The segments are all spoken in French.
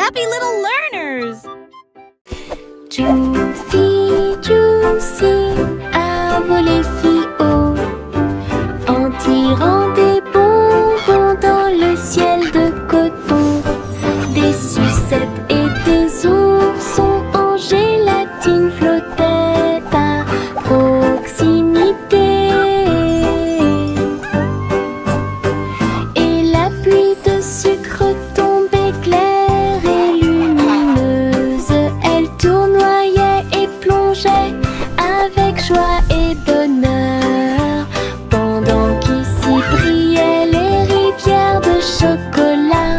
happy little learners! Juicy, Juicy a volé si haut en tirant des bonbons dans le ciel de coton. Des sucettes et des oursons en gélatine flottaient à proximité. Et la pluie de sucre tombait claire et lumineuse. Elle tournoyait et plongeait avec joie et bonheur, pendant qu'ici brillaient les rivières de chocolat,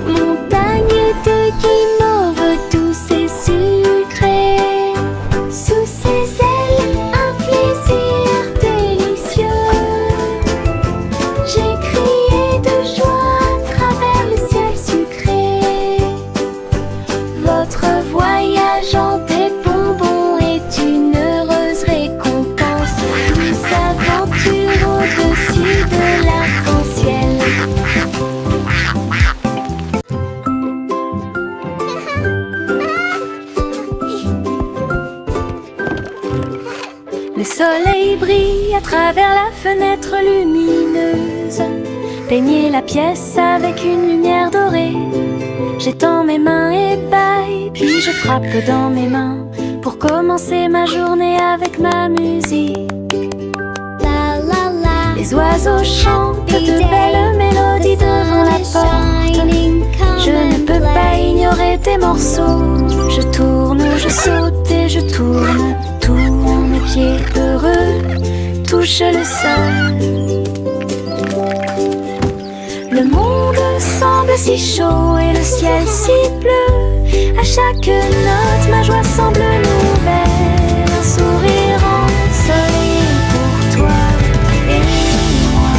montagnes de guimauve douces et sucrées. Sous ses ailes, un plaisir délicieux. J'ai crié de joie à travers le ciel sucré. Votre voyage en des bonbons est une heureuse récompense. Douce aventure au-dessus de l'arc-en-ciel. Le soleil brille à travers la fenêtre lumineuse. Peignez la pièce avec une lumière dorée. J'étends mes mains et bâille, puis je frappe dans mes mains pour commencer ma journée avec ma musique. La la la. Les oiseaux chantent de belles mélodies devant la porte. Je ne peux pas ignorer tes morceaux. Je tourne, je saute et je tourne. Tous mes pieds heureux touchent le sol. Le monde semble si chaud et le ciel si bleu. À chaque note, ma joie semble nouvelle. Un sourire ensoleillé pour toi et moi.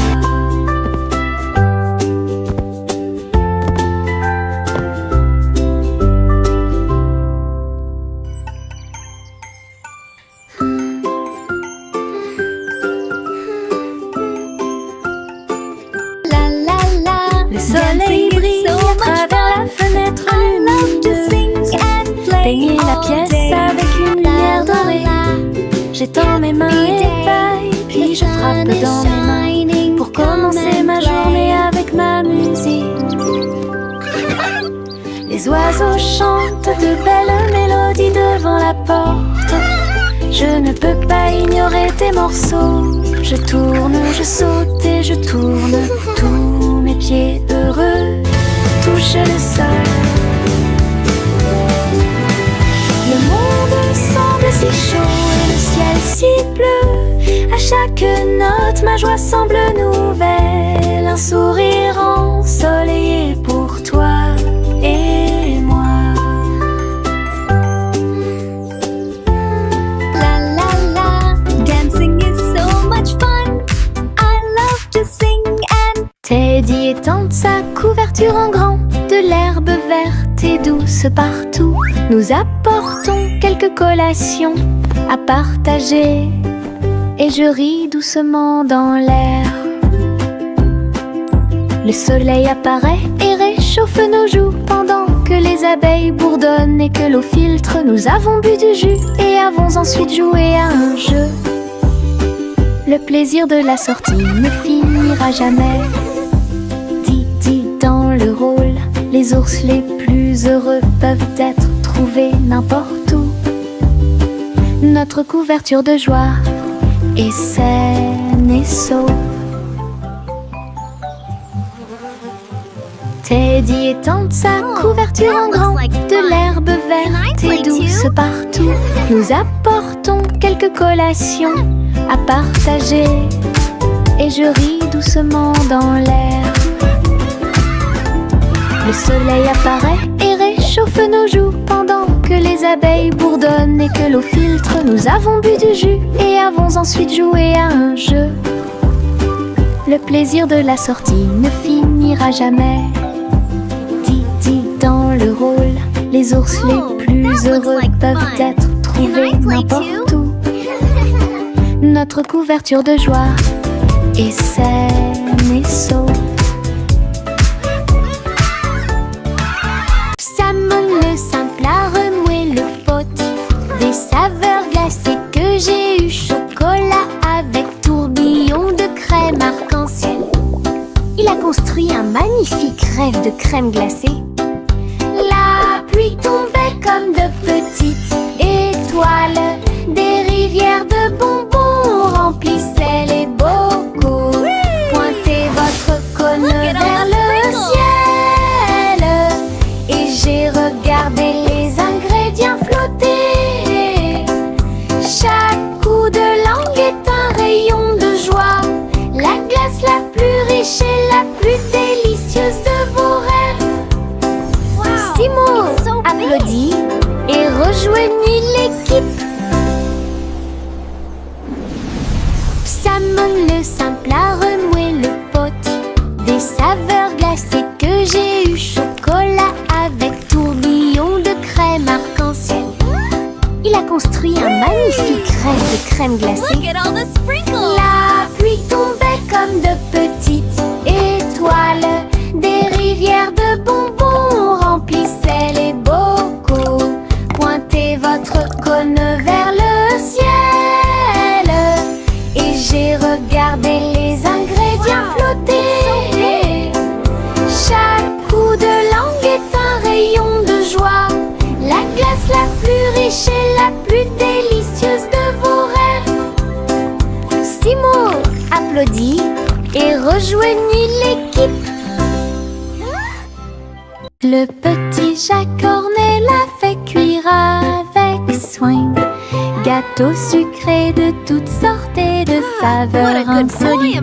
La la la. Le soleil brille à travers la fenêtre lumineuse. Peignez la pièce avec une lumière dorée. J'étends mes mains et bâille, puis je frappe dans mes mains pour commencer ma journée avec ma musique. Les oiseaux chantent de belles mélodies devant la porte. Je ne peux pas ignorer tes morceaux. Je tourne, je saute et je tourne. Tous mes pieds heureux touchent le sol. Le monde semble si chaud et le ciel si bleu. À chaque note, ma joie semble nouvelle. Un sourire ensoleillé pour toi et moi. La la la. Dancing is so much fun. I love to sing and Teddy étend sa couverture en grand. De l'herbe verte et douce partout. Nous apportons quelques collations à partager. Et je ris doucement dans l'air. Le soleil apparaît et réchauffe nos joues pendant que les abeilles bourdonnent et que l'eau filtre. Nous avons bu du jus et avons ensuite joué à un jeu. Le plaisir de la sortie ne finira jamais. Didi dans le rôle, les ours les plus heureux peuvent être trouvés n'importe où. Notre couverture de joie est saine et sauve. Teddy étend sa couverture en grand. De l'herbe verte et douce partout. Nous apportons quelques collations à partager. Et je ris doucement dans l'air. Le soleil apparaît et réchauffe nos joues pendant que les abeilles bourdonnent et que l'eau filtre. Nous avons bu du jus et avons ensuite joué à un jeu. Le plaisir de la sortie ne finira jamais. Didi dans le rôle, les ours les plus heureux peuvent être trouvés n'importe où. Notre couverture de joie est saine et sauve. construit un magnifique rêve de crème glacée. La pluie tombait comme de petites étoiles. Des rivières de bonbons remplissaient les bocaux. Pointez votre cône vers le ciel et j'ai regardé les ingrédients flotter. Chaque coup de langue est un rayon de joie. La glace la plus riche et la plus délicieuse de vos rêves. Simo applaudit et rejoignit l'équipe. Salmon le simple a remoué le pot. Des saveurs glacées que j'ai eu. Chocolat avec tourbillon de crème arc-en-ciel. Il a construit un magnifique rêve de crème glacée. La pluie tombait comme de petites étoiles. Des rivières de bonbons remplissaient les bocaux. Pointez votre cône vers le ciel et j'ai regardé les ingrédients flotter. Chaque coup de langue est un rayon de joie. La glace la plus riche et la plus délicieuse de vos rêves. Simo applaudit et rejoignit l'équipe. Le petit Jacques Cornet l'a fait cuire avec soin. Gâteau sucré de toutes sortes et de saveurs insolites.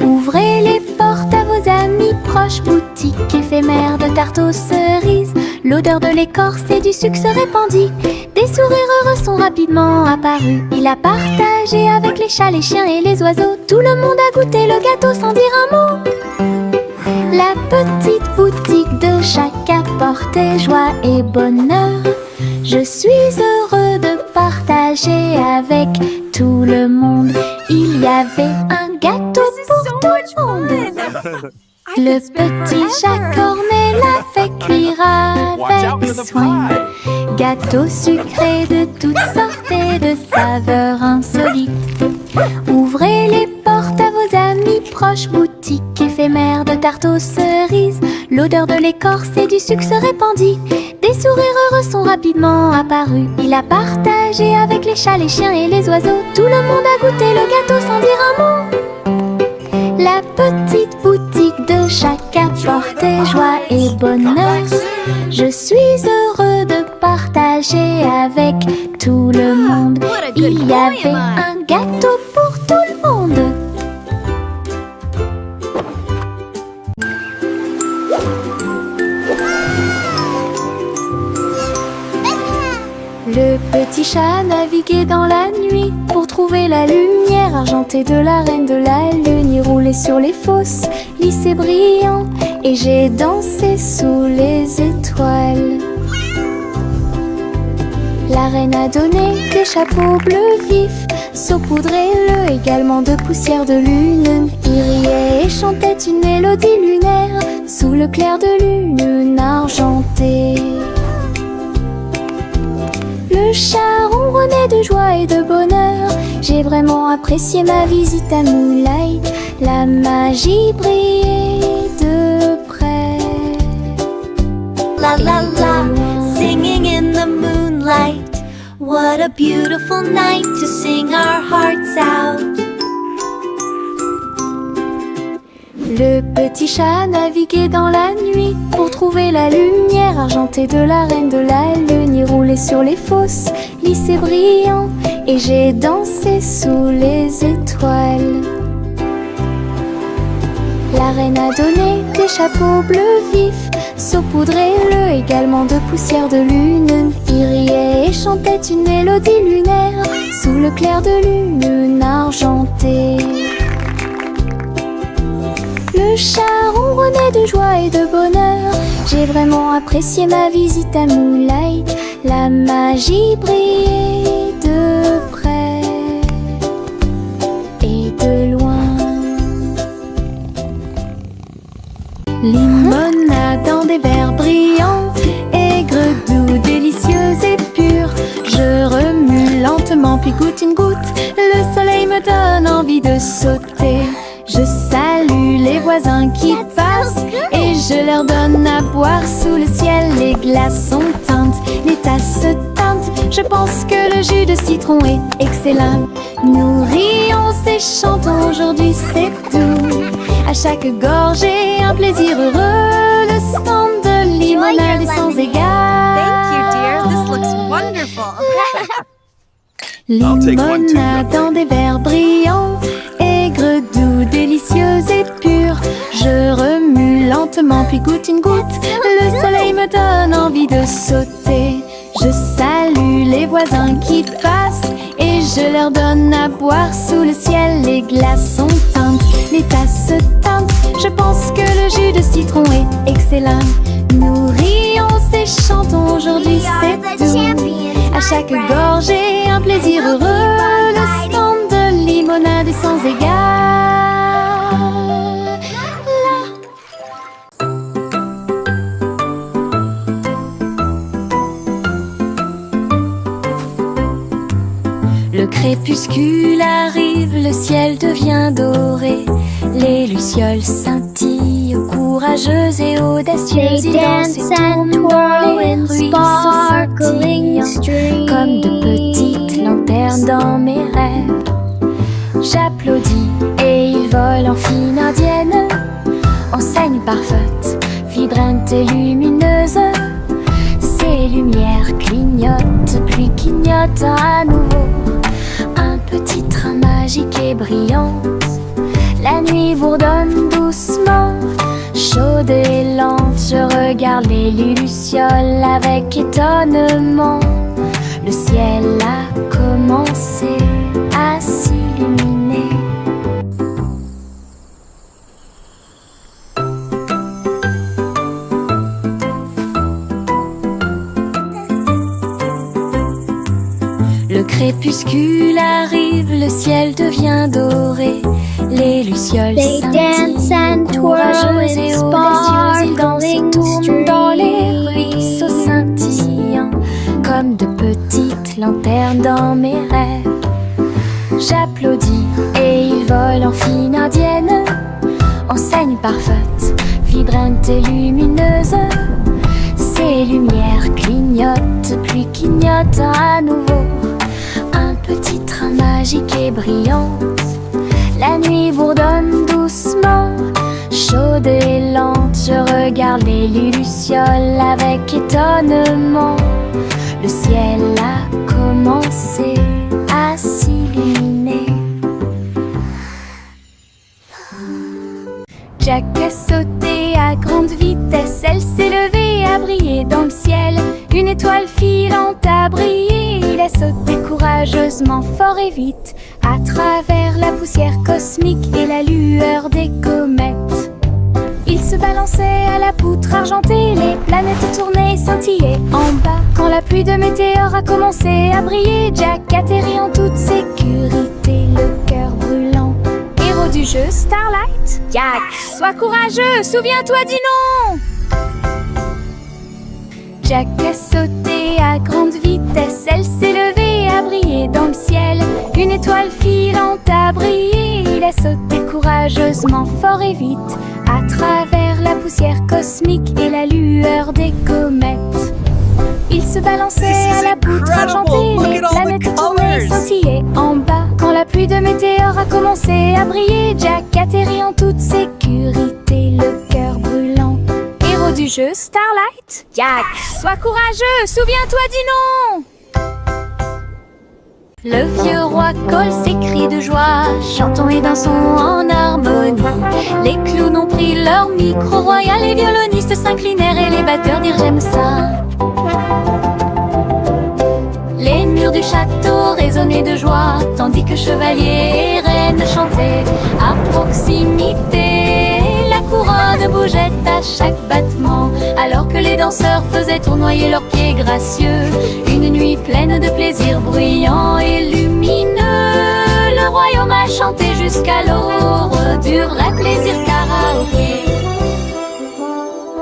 Ouvrez les portes à vos amis proches. Boutique éphémère de tarte aux cerises. L'odeur de l'écorce et du sucre se répandit. Des sourires heureux sont rapidement apparus. Il a partagé avec les chats, les chiens et les oiseaux. Tout le monde a goûté le gâteau sans dire un mot. La petite boutique de Jacques apportait joie et bonheur. Je suis heureux de partager avec tout le monde. Il y avait un gâteau pour tout le monde. Le petit Jacques Cornet l'a fait cuire avec soin. Gâteau sucré de toutes sortes et de saveurs insolites. Ouvrez les portes à vos amis proches. Boutique éphémère de tarte aux cerises. L'odeur de l'écorce et du sucre se répandit. Des sourires heureux sont rapidement apparus. Il a partagé avec les chats, les chiens et les oiseaux. Tout le monde a goûté le gâteau sans dire un mot. La petite boutique de Jacques apportait joie et bonheur. Je suis heureux de partager avec tout le monde. Il y avait un gâteau pour tout le monde. Le petit chat naviguait dans la nuit pour trouver la lumière argentée de la reine de la lune. Il roulait sur les fosses, lissé brillant, et j'ai dansé sous les étoiles. La reine a donné des chapeaux bleus vifs, saupoudrez-le également de poussière de lune. Il riait et chantait une mélodie lunaire sous le clair de lune argentée. Le chat ronronnait de joie et de bonheur. J'ai vraiment apprécié ma visite à Moonlight. La magie brillait de près. La la la, singing in the moonlight. What a beautiful night to sing our hearts out. Le petit chat naviguait dans la nuit pour trouver la lumière argentée de la reine de la lune. Il roulait sur les fosses, lissé brillant, et j'ai dansé sous les étoiles. La reine a donné des chapeaux bleus vifs, saupoudrez-le également de poussière de lune. Il riait et chantait une mélodie lunaire sous le clair de lune argentée. Le chat ronronnait de joie et de bonheur. J'ai vraiment apprécié ma visite à Moonlight. La magie brillait de près et de loin. Limonade dans des verres brillants, aigre, doux, délicieuse et pure. Je remue lentement puis goûte une goutte. Le soleil me donne envie de sauter. Je salue les voisins qui passent et je leur donne à boire sous le ciel. Les glaçons teintent, les tasses se teintent. Je pense que le jus de citron est excellent. Nous rions et chantons, aujourd'hui c'est tout. À chaque gorgée, un plaisir heureux. Le stand de limonade est sans égal. Thank you, dear. This looks wonderful. Limonade dans des verres brillants, aigre, doux, délicieux et pur. Je remue lentement puis goûte une goutte. Le soleil me donne envie de sauter. Je salue les voisins qui passent et je leur donne à boire sous le ciel. Les glaçons teintent, les tasses se teintent. Je pense que le jus de citron est excellent. Nous rions et chantons, aujourd'hui c'est tout. À chaque gorgée, un plaisir heureux. Le stand de limonade est sans égal. Le crépuscule arrive, le ciel devient doré. Les lucioles scintillent, courageuses et audacieuses. Ils dansent et tournent dans les ruisseaux scintillants, comme de petites lanternes dans mes rêves. J'applaudis et ils volent en fine indienne, enseigne parfaite, vibrante et lumineuse. Ces lumières clignotent, puis clignotent à nouveau. Un petit train magique et brillant. La nuit bourdonne doucement, chaude et lente. Je regarde les lucioles avec étonnement. Le ciel a commencé à s'illuminer. Le crépuscule arrive, le ciel devient doré. Les lucioles scintillent, courageuses et audacieuses. Ils dansent et tournent dans les ruisseaux scintillants, comme de petites lanternes dans mes rêves. J'applaudis et ils volent en fine indienne, enseigne parfaite, vibrante et lumineuse. Ces lumières clignotent, puis clignotent à nouveau. Un petit train magique et brillant. La nuit bourdonne doucement, chaude et lente. Je regarde les lucioles avec étonnement. Le ciel a commencé à s'illuminer. Jack a sauté à grande vitesse, elle s'est levée à briller dans le ciel. Une étoile filante a brillé, il a sauté courageusement, fort et vite, à travers la poussière cosmique et la lueur des comètes. Il se balançait à la poutre argentée, les planètes tournaient et scintillaient en bas. Quand la pluie de météores a commencé à briller, Jack atterrit en toute sécurité, le cœur brûlant. Héros du jeu Starlight, Jack, sois courageux, souviens-toi du nom. Jack a sauté à grande vitesse, elle s'est levée à briller dans le ciel. Une étoile filante a brillé, il a sauté courageusement, fort et vite, à travers la poussière cosmique et la lueur des comètes. Il se balançait à la poutre argentée, les planètes tournaient et scintillaient en bas. Quand la pluie de météores a commencé à briller, Jack atterrit en toute sécurité, le cœur brûlant. Héros du jeu Starlight, Jack, sois courageux, souviens-toi du nom. Le vieux roi colle ses cris de joie, chantons et dansons en harmonie. Les clowns ont pris leur micro royal, les violonistes s'inclinèrent et les batteurs dirent j'aime ça. Les murs du château résonnaient de joie, tandis que chevaliers et reines chantaient à proximité. La couronne bougeait à chaque battement, alors que les danseurs faisaient tournoyer leurs pieds gracieux. Une nuit pleine de plaisir bruyant et lumineux. Le royaume a chanté jusqu'à l'aube, hurla plaisir karaoké.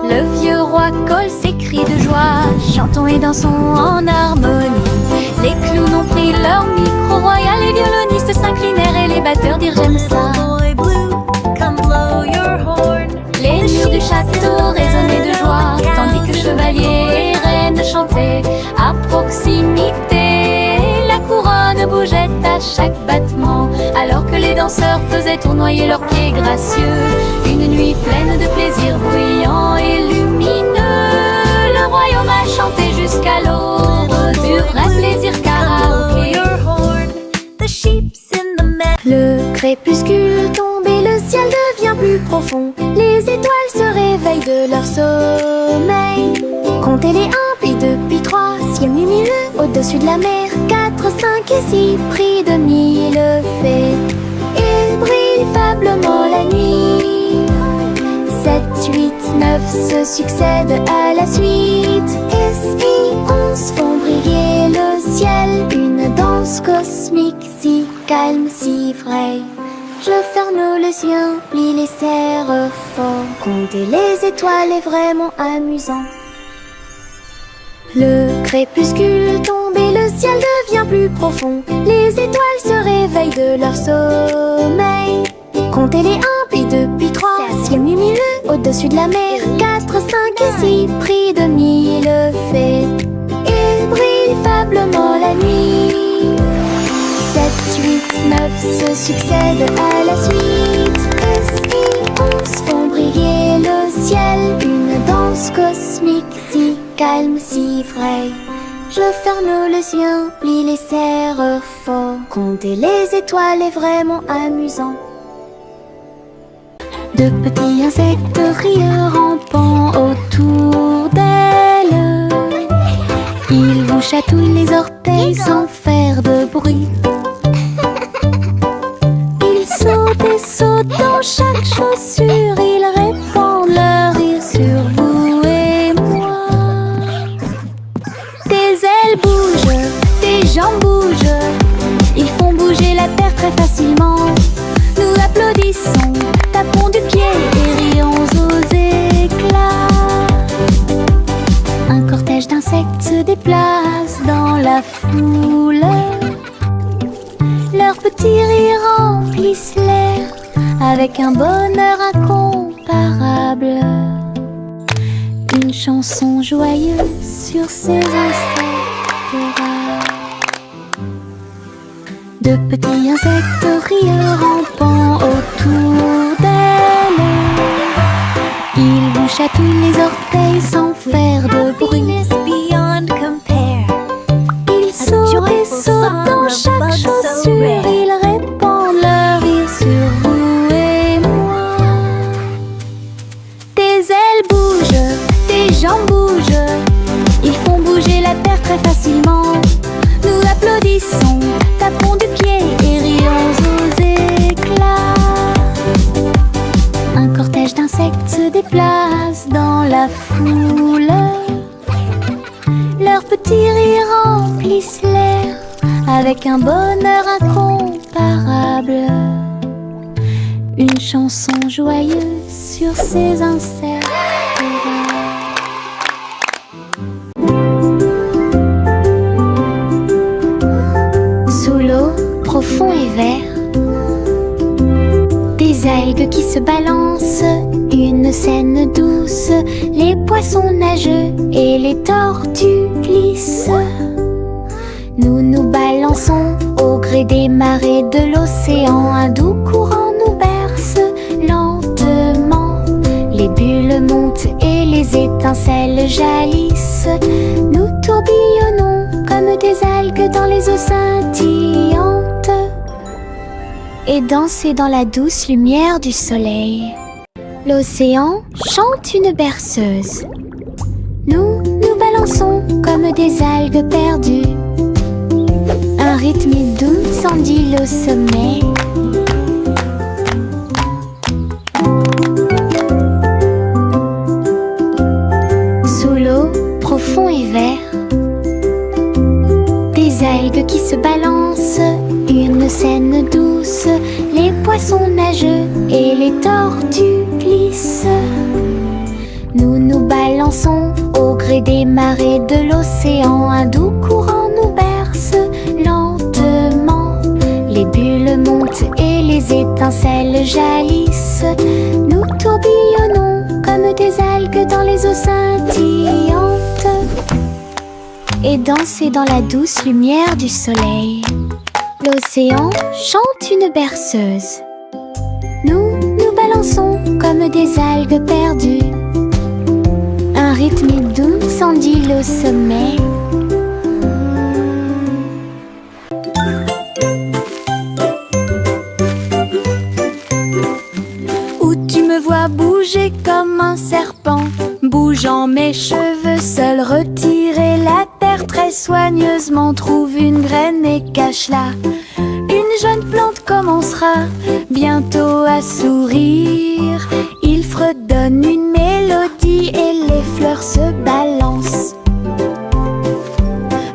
Le vieux roi colle ses cris de joie, chantons et dansons en harmonie. Les clowns ont pris leur micro royal, les violonistes s'inclinèrent et les batteurs dirent j'aime ça. Boy blue, come blow your château résonnaient de joie, tandis que chevaliers et reines chantaient à proximité. La couronne bougeait à chaque battement, alors que les danseurs faisaient tournoyer leurs pieds gracieux. Une nuit pleine de plaisir bruyant et lumineux, le royaume a chanté jusqu'à l'aube du vrai plaisir karaoké. Le crépuscule tombe et le ciel devient plus profond. Les étoiles se réveillent de leur sommeil. Comptez les 1, puis 2, puis 3, ciel lumineux au-dessus de la mer. 4, 5 et 6, prix de 1000 fées. Il brille faiblement la nuit. 7, 8, 9 se succèdent à la suite. Et si 11 font briller le ciel, une danse cosmique si calme, si vraie. Je ferme les yeux, plie les serres fort. Compter les étoiles est vraiment amusant. Le crépuscule tombe et le ciel devient plus profond. Les étoiles se réveillent de leur sommeil. Comptez les 1, puis 2, puis 3, ciel lumineux au-dessus de la mer. 4, 5 et 6, prix de 1000 fées. Il brille faiblement la nuit. 7, 8, 9 se succèdent à la suite. Et si 11 font briller le ciel, une danse cosmique si calme, si vraie. Je ferme les yeux, plie les serres fort. Compter les étoiles est vraiment amusant. De petits insectes rieurs rampant autour d'elle. Ils vous chatouillent les orteils sans faire de bruit. Ils sautent et sautent dans chaque chaussure. Ils répandent leur rire sur vous et moi. Tes ailes bougent, tes jambes bougent. Ils font bouger la terre très facilement. Nous applaudissons, tapons du pied et rions aux éclats. Un cortège d'insectes se déplace dans la foule. Leurs petits rires remplissent l'air avec un bonheur incomparable. Une chanson joyeuse sur ces insectes rares. De petits insectes rieurs rampant autour d'elle. Ils vous chatouillent les orteils sans faire de bruit. Ils sautent et sautent dans chaque chaussure. Ils répandent leur rire sur vous et moi. Tes ailes bougent, tes jambes bougent. Ils font bouger la terre très facilement. Nous applaudissons, tapons du pied et rions aux éclats. Un cortège d'insectes se déplace dans la foule. Leurs petits rires remplissent l'air avec un bonheur incomparable. Une chanson joyeuse sur ces insectes rares. Sous l'eau, profond et vert, des algues qui se balancent, une scène douce, les poissons nagent et les tortues glissent. Nous nous balançons au gré des marées de l'océan, un doux courant nous berce lentement. Les bulles montent et les étincelles jaillissent. Nous tourbillonnons comme des algues dans les eaux scintillantes et danser dans la douce lumière du soleil. L'océan chante une berceuse. Nous nous balançons comme des algues perdues. Un rythme doux ondule au sommet. Sous l'eau, profond et vert, des algues qui se balancent, une scène douce, les poissons nagent et les tortues glissent. Nous nous balançons au gré des marées de l'océan, un doux courant nous berce lentement. Les bulles montent et les étincelles jaillissent. Nous tourbillonnons comme dans les eaux scintillantes et danser dans la douce lumière du soleil. L'océan chante une berceuse. Nous nous balançons comme des algues perdues. Un rythme doux s'endile au sommet. Où tu me vois bouger comme un serpent, bougeant mes cheveux, seul retirer la terre très soigneusement. Trouve une graine et cache-la. Une jeune plante commencera bientôt à sourire. Il fredonne une mélodie et les fleurs se balancent.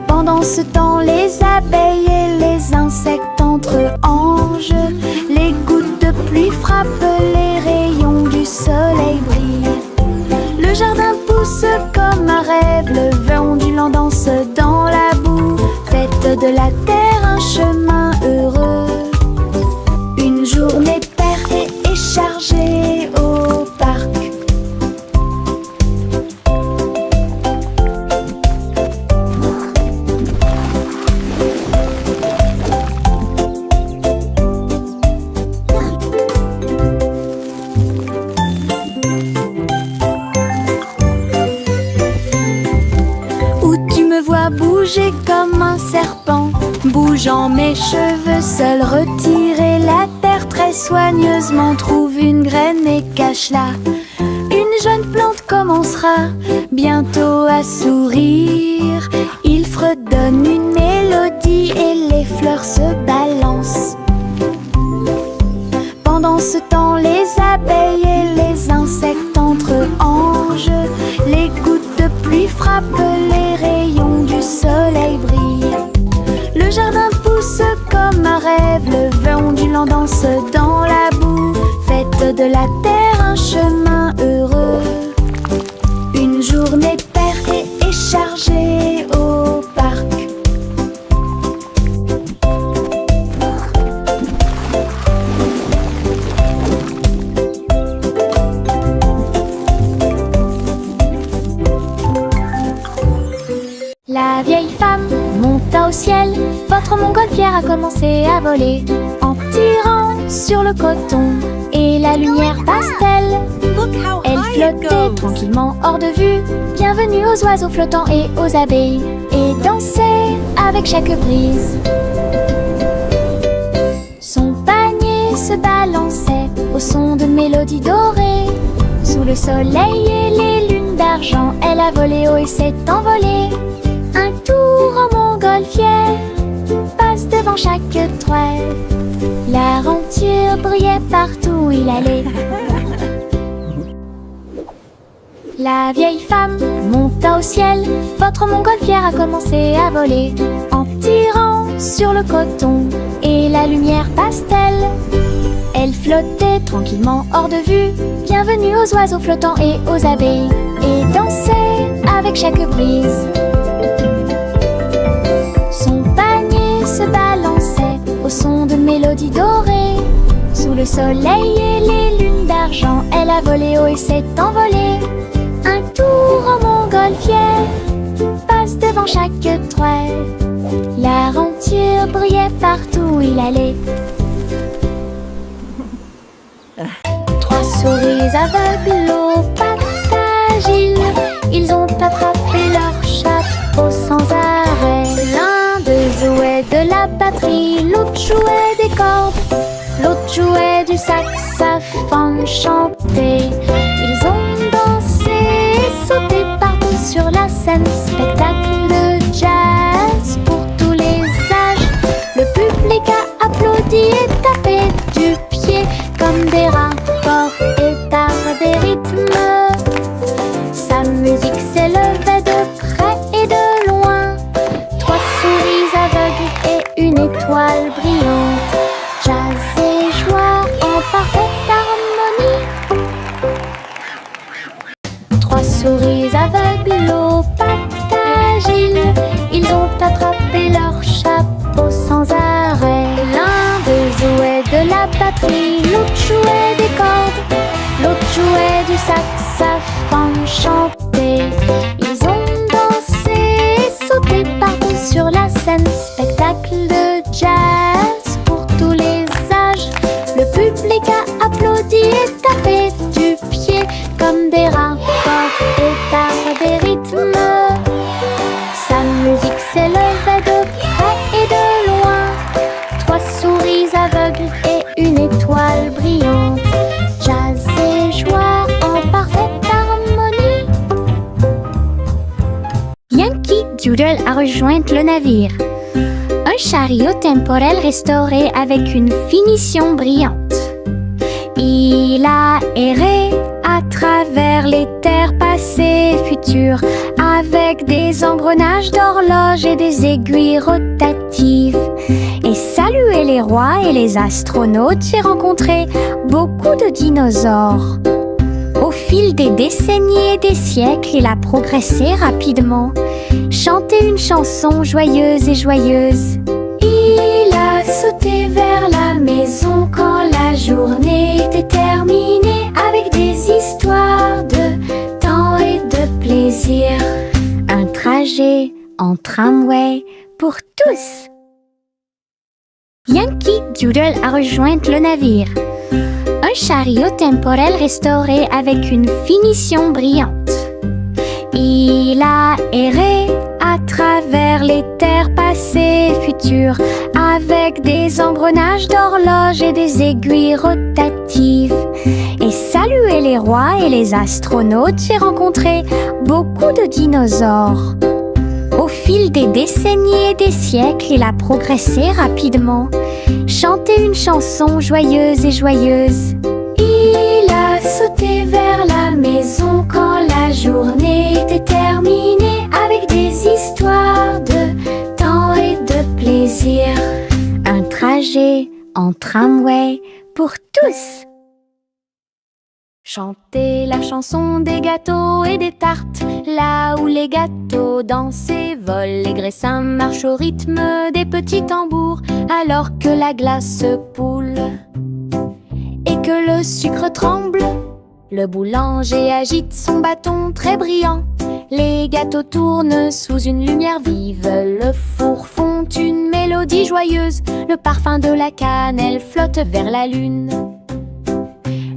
Pendant ce temps, les abeilles et les insectes entre anges. Les gouttes de pluie frappent, les rayons du soleil brillent. Le jardin pousse comme un rêve, le vent ondulant danse dans la boue. Faites de la terre un chemin heureux. Une journée paire et chargée au parc. Bouger comme un serpent, bougeant mes cheveux, seul retirer la terre très soigneusement. Trouve une graine et cache-la. Une jeune plante commencera bientôt à sourire. Il fredonne une mélodie et les fleurs se balancent. Pendant ce temps, les abeilles et les insectes entre anges. Les gouttes de pluie frappent, les rayons du soleil brillent. Le jardin pousse comme un rêve, le vent ondulant danse dans la boue. Faites de la terre un chemin heureux. Une journée paire et chargée au parc. La vieille femme monta au ciel. Votre montgolfière a commencé à voler en tirant sur le coton et la lumière pastel. Elle flottait tranquillement hors de vue. Bienvenue aux oiseaux flottants et aux abeilles, et dansait avec chaque brise. Son panier se balançait au son de mélodies dorées. Sous le soleil et les lunes d'argent, elle a volé haut et s'est envolée. Un tour en montgolfière passe devant chaque toile. La renture brillait partout où il allait. La vieille femme monta au ciel. Votre montgolfière a commencé à voler en tirant sur le coton et la lumière pastel. Elle flottait tranquillement hors de vue. Bienvenue aux oiseaux flottants et aux abeilles, et dansait avec chaque brise. Son panier se balançait au son de mélodies dorées. Sous le soleil et les lunes d'argent, elle a volé haut et s'est envolée. Un tour en montgolfière passe devant chaque toile. La renture brillait partout où il allait. Trois souris aveugles aux pattes agiles, ils ont attrapé leur chapeau sans arrêt. L'un d'eux jouait de la batterie, l'autre jouait des cordes, l'autre jouait du saxophone chanté. Ils ont dansé et sauté partout sur la scène. Spectacle de jazz pour tous les âges. Le public a applaudi et tapé du pied comme des rapports et tard des rythmes. Sa musique s'élevait de près et de loin. Trois souris aveugles et une étoile brillante. Jazz et joie en parfaite harmonie. Trois souris aveugles aux pattes agiles, ils ont attrapé leur chapeau sans arrêt. L'un d'eux jouait de la batterie, l'autre jouait des cordes, l'autre jouait du saxophone chanté. Doodle a rejoint le navire. Un chariot temporel restauré avec une finition brillante. Il a erré à travers les terres passées et futures, avec des engrenages d'horloges et des aiguilles rotatives. Et salué les rois et les astronautes, j'ai rencontré beaucoup de dinosaures. Au fil des décennies et des siècles, il a progressé rapidement, chanté une chanson joyeuse et joyeuse. Il a sauté vers la maison quand la journée était terminée, avec des histoires de temps et de plaisir. Un trajet en tramway pour tous. Yankee Doodle a rejoint le navire. Un chariot temporel restauré avec une finition brillante. Il a erré à travers les terres passées et futures, avec des engrenages d'horloges et des aiguilles rotatives. Et salué les rois et les astronautes, j'ai rencontré beaucoup de dinosaures. Au fil des décennies et des siècles, il a progressé rapidement, chanté une chanson joyeuse et joyeuse. Il a sauté vers la maison quand la journée était terminée, avec des histoires de temps et de plaisir. Un trajet en tramway pour tous. Chantez la chanson des gâteaux et des tartes, là où les gâteaux dansent et volent. Les graissins marchent au rythme des petits tambours, alors que la glace poule et que le sucre tremble. Le boulanger agite son bâton très brillant. Les gâteaux tournent sous une lumière vive. Le four fond une mélodie joyeuse. Le parfum de la cannelle flotte vers la lune.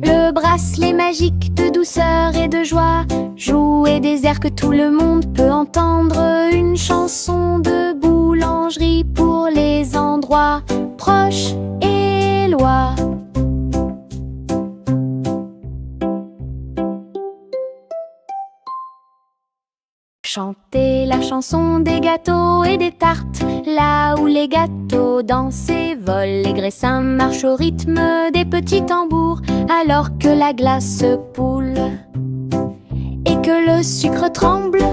Le bracelet magique de douceur et de joie joue et des airs que tout le monde peut entendre. Une chanson de boulangerie pour les endroits proches et loin. Chantez la chanson des gâteaux et des tartes, là où les gâteaux dansent et volent. Les graissins marchent au rythme des petits tambours, alors que la glace poule et que le sucre tremble.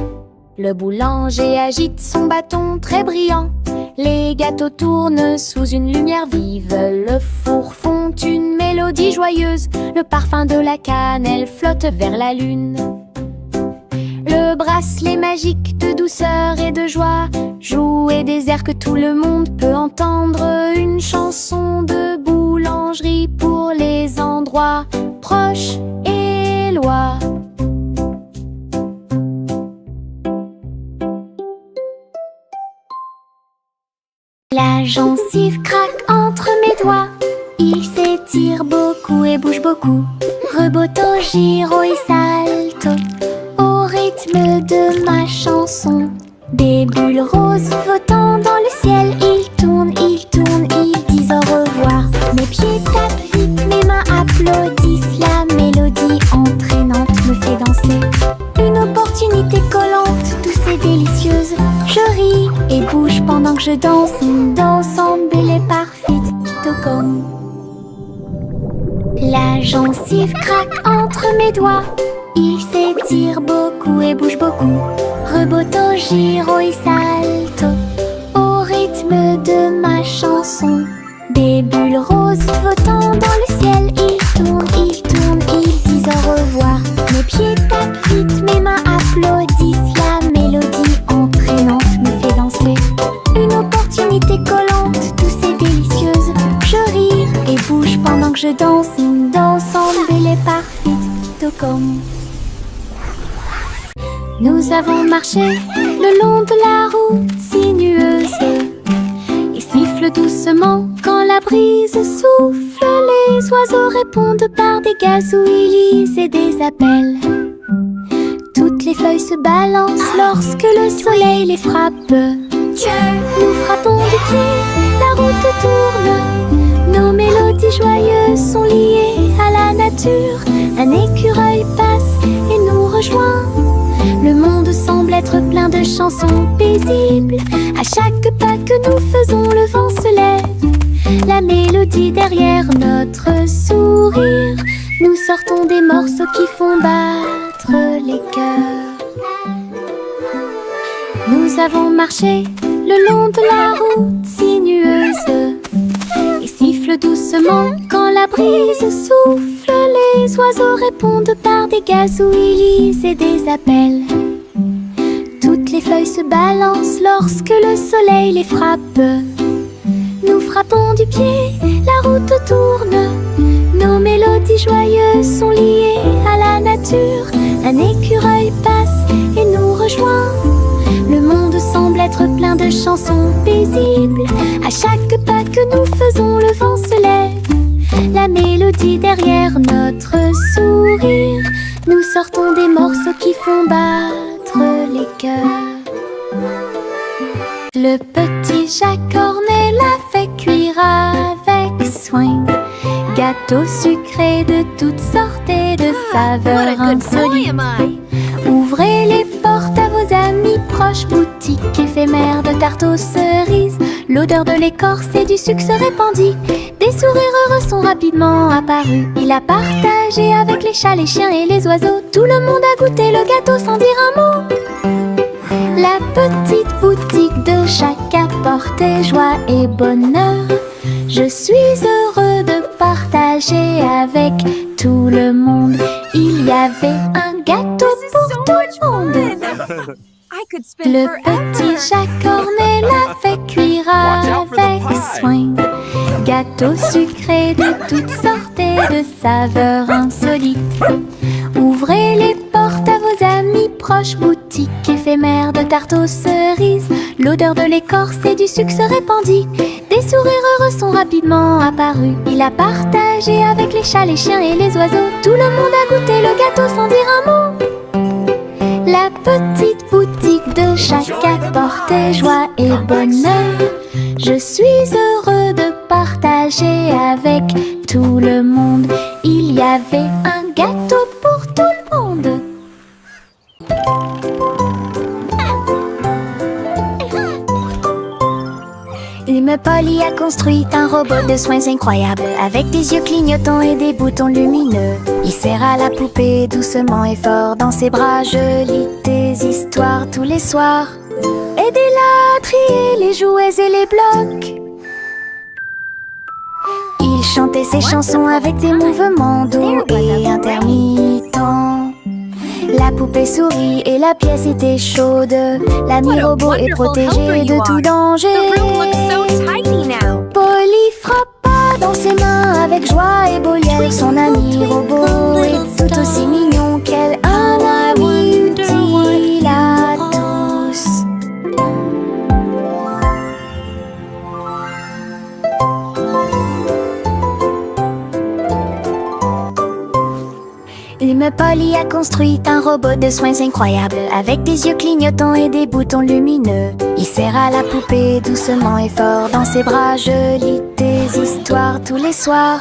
Le boulanger agite son bâton très brillant. Les gâteaux tournent sous une lumière vive. Le four fond une mélodie joyeuse. Le parfum de la cannelle flotte vers la lune. Le bracelet magique de douceur et de joie joue et des airs que tout le monde peut entendre. Une chanson de boulangerie pour les endroits proches et loin. La gencive craque entre mes doigts. Il s'étire beaucoup et bouge beaucoup. Reboto, giro et salto au rythme de ma chanson. Des bulles roses flottant dans le ciel. Ils tournent, ils disent au revoir. Mes pieds tapent vite, mes mains applaudissent. La mélodie entraînante me fait danser. Une opportunité collante, douce et délicieuse. Je ris et bouge pendant que je danse. Une danse embellée parfaite, tout comme. La gencive craque entre mes doigts. Il s'étire beaucoup et bouge beaucoup. Reboto, giro et salto au rythme de ma chanson. Des bulles roses flottant dans le ciel. Ils tournent, ils disent au revoir. Mes pieds tapent vite, mes mains applaudissent. La mélodie entraînante me fait danser. Une opportunité collante, douce et délicieuse. Je ris et bouge pendant que je danse. Une danse embellée parfaite, tout comme. Nous avons marché le long de la route sinueuse. Il siffle doucement quand la brise souffle. Les oiseaux répondent par des gazouillis et des appels. Toutes les feuilles se balancent lorsque le soleil les frappe. Nous frappons du pied, la route tourne. Nos mélodies joyeuses sont liées à la nature. Un écureuil passe et nous rejoint. Le monde semble être plein plein de chansons paisibles. À chaque pas que nous faisons, le vent se lève. La mélodie derrière notre sourire. Nous sortons des morceaux qui font battre les cœurs. Nous avons marché le long de la route sinueuse et siffle doucement quand la brise souffle. Les oiseaux répondent par des gazouillis et des appels. Toutes les feuilles se balancent lorsque le soleil les frappe. Nous frappons du pied, la route tourne. Nos mélodies joyeuses sont liées à la nature. Un écureuil passe et nous rejoint. Le monde semble être plein de chansons paisibles. À chaque pas que nous faisons, le vent se lève. La mélodie derrière notre sourire. Nous sortons des morceaux qui font battre les cœurs. Le petit Jacques Cornet l'a fait cuire avec soin. Gâteau sucré de toutes sortes et de saveurs insolites. Ouvrez les portes à vos amis proches, boutique éphémère de tarte aux cerises. L'odeur de l'écorce et du sucre se répandit. Des sourires heureux sont rapidement apparus. Il a partagé avec les chats, les chiens et les oiseaux. Tout le monde a goûté le gâteau sans dire un mot. La petite boutique de Jacques apportait joie et bonheur. Je suis heureux de partager avec tout le monde. Il y avait un gâteau pour tout le monde. Le petit Jacques Cornet l'a fait cuire avec soin. Gâteau sucré de toutes sortes et de saveurs insolites. Ouvrez les portes à vos amis proches, boutique éphémère de tarte aux cerises. L'odeur de l'écorce et du sucre se répandit. Des sourires heureux sont rapidement apparus. Il a partagé avec les chats, les chiens et les oiseaux. Tout le monde a goûté le gâteau sans dire un mot. La petite boutique de Jacques apportait joie et bonheur. Je suis heureux de partager avec tout le monde. Il y avait un gâteau pour tout le monde. L'hume Polly a construit un robot de soins incroyable, avec des yeux clignotants et des boutons lumineux. Il serre à la poupée doucement et fort dans ses bras. Je lis des histoires tous les soirs. Aidez-la à trier les jouets et les blocs. Il chantait ses chansons avec des mouvements doux et intermittents. La poupée sourit et la pièce était chaude. L'ami robot est protégé de tout danger. Polly frappa dans ses mains avec joie et Boliel. Son ami robot est tout aussi mignon qu'elle. Un ami utile à tous. L'hume Polly a construit un robot de soins incroyable, avec des yeux clignotants et des boutons lumineux. Il serre à la poupée doucement et fort dans ses bras. Je lis des histoires tous les soirs.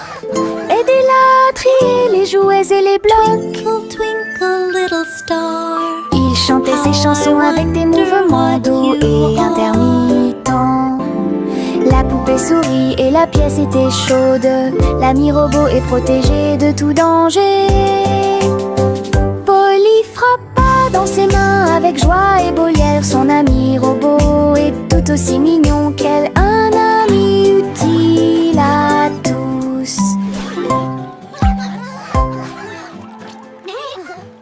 Aidez-la à trier les jouets et les blocs. Twinkle, twinkle, little star. Il chantait ses chansons avec des mouvements doux et intermittents. La poupée sourit et la pièce était chaude. L'ami robot est protégé de tout danger. Polly frappa dans ses mains avec joie et Boliel. Son ami robot est tout aussi mignon qu'elle.